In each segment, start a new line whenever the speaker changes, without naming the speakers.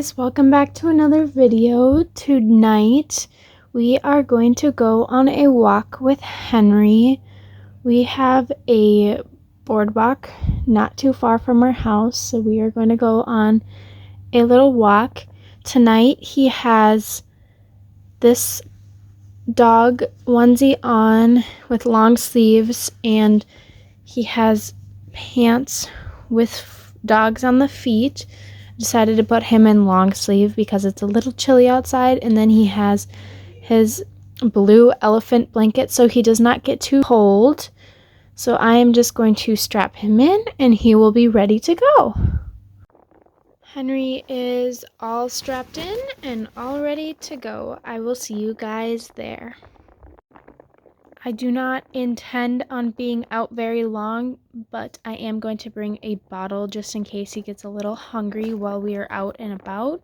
guys, welcome back to another video. Tonight we are going to go on a walk with Henry. We have a boardwalk not too far from our house, so we are going to go on a little walk. Tonight he has this dog onesie on with long sleeves, and he has pants with dogs on the feet. Decided to put him in long sleeve because it's a little chilly outside, and then he has his blue elephant blanket so he does not get too cold. So I am just going to strap him in and he will be ready to go. Henry is all strapped in and all ready to go. I will see you guys there. I do not intend on being out very long, but I am going to bring a bottle just in case he gets a little hungry while we are out and about.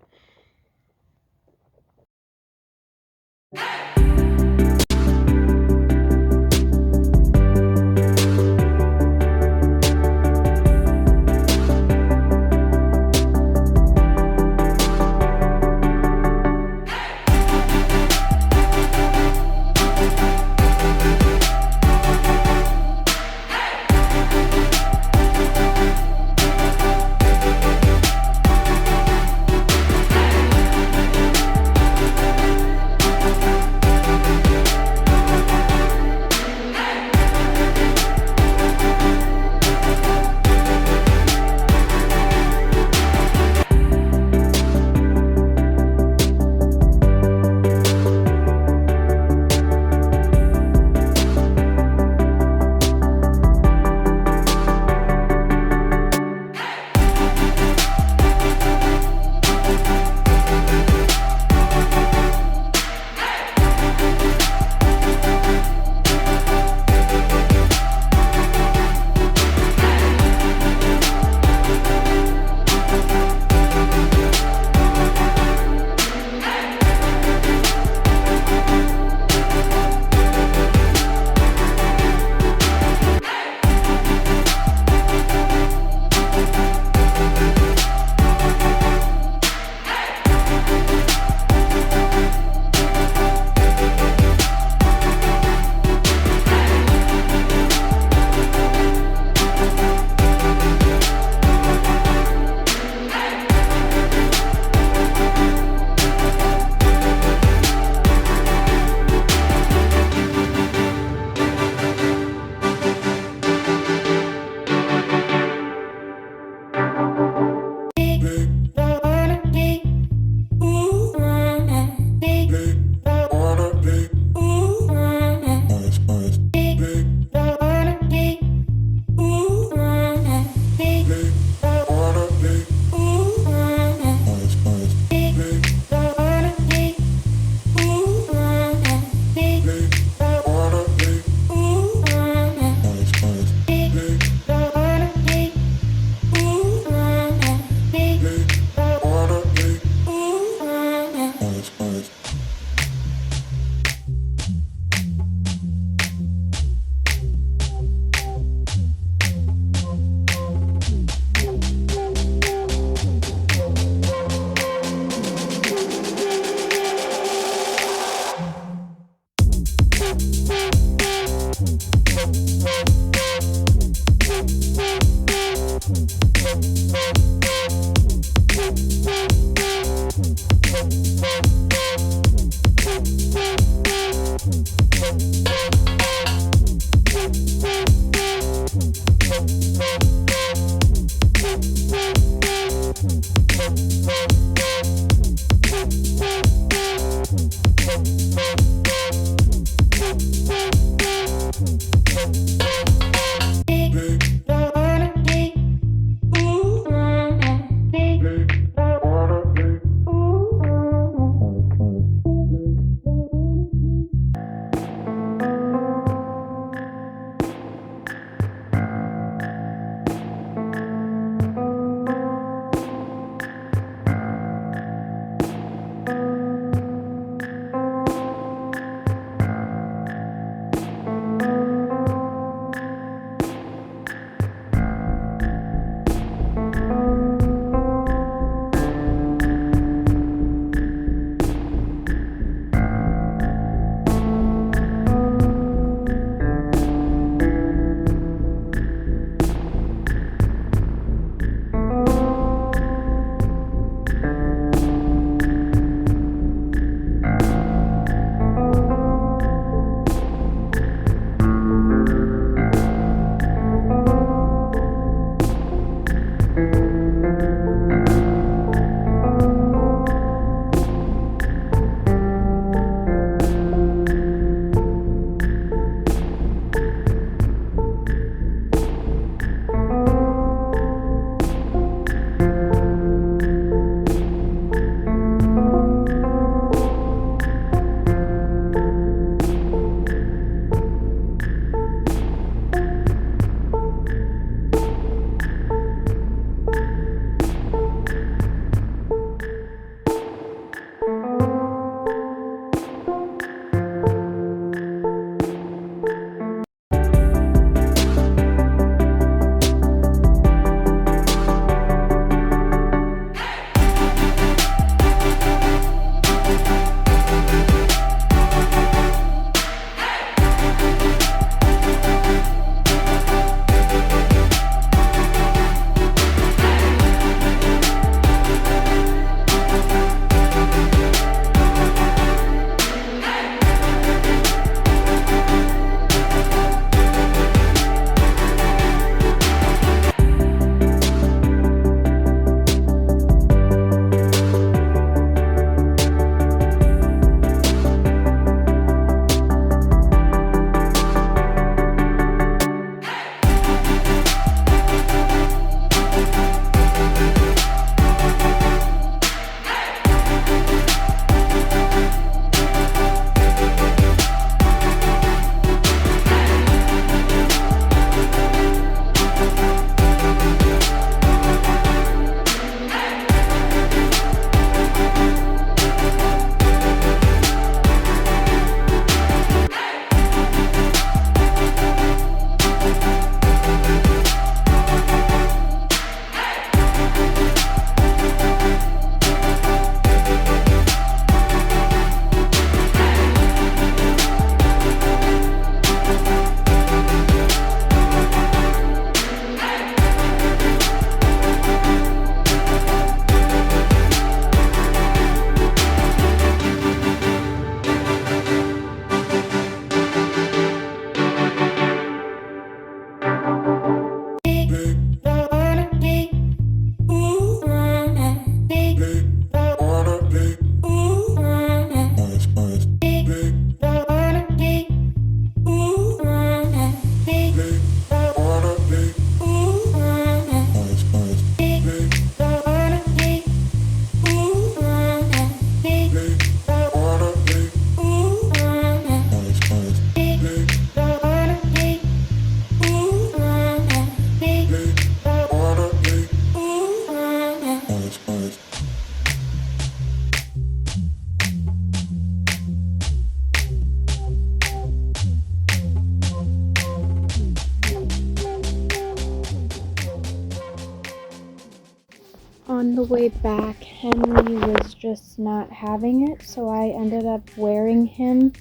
the way back, Henry was just not having it, so I ended up wearing him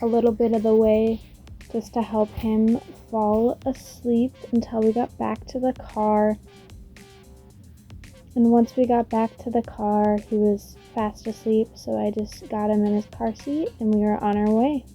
a little bit of the way just to help him fall asleep until we got back to the car. And once we got back to the car, he was fast asleep, so I just got him in his car seat and we were on our way.